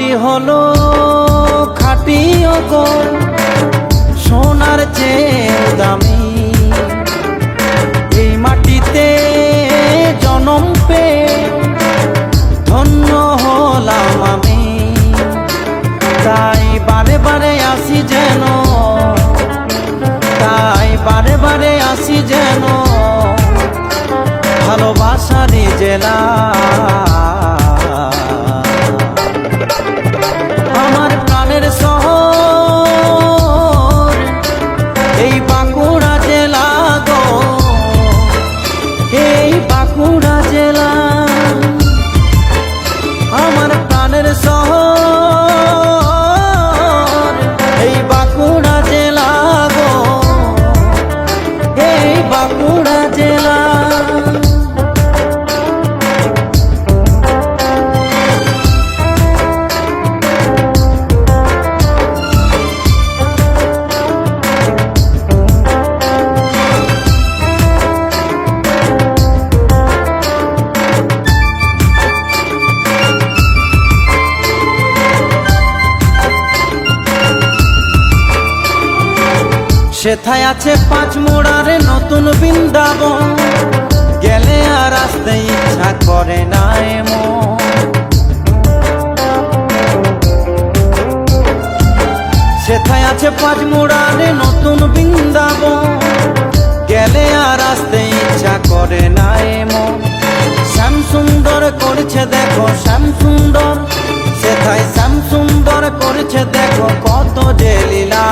মাটি হলো খাঁটি গো, সোনার চেয়ে দামি। এই মাটিতে জনম পেয়ে ধন্য হলাম আমি। তাই বারে বারে আসি যেন, তাই বারে বারে আসি যেন ভালোবাসারই জেলা। আমার প্রাণের শহর এই বাঁকুড়া জেলা গো, এই বাঁকুড়া জেলা। আমার প্রাণের শহর এই বাঁকুড়া জেলা গো, এই বাঁকুড়া জেলা। সেথায় আছে পাঁচ মোড়ারে নতুন বৃন্দাবন, গেলে আর আসতে ইচ্ছা করে না এমন। সেথায় আছে পাঁচ মোড়ারে নতুন বৃন্দাবন, গেলে আর আসতে ইচ্ছা করে না এমন। শ্যাম সুন্দর করেছে দেখো শ্যাম সুন্দর, সেথায় শ্যাম সুন্দর করেছে দেখো কত যে লীলা।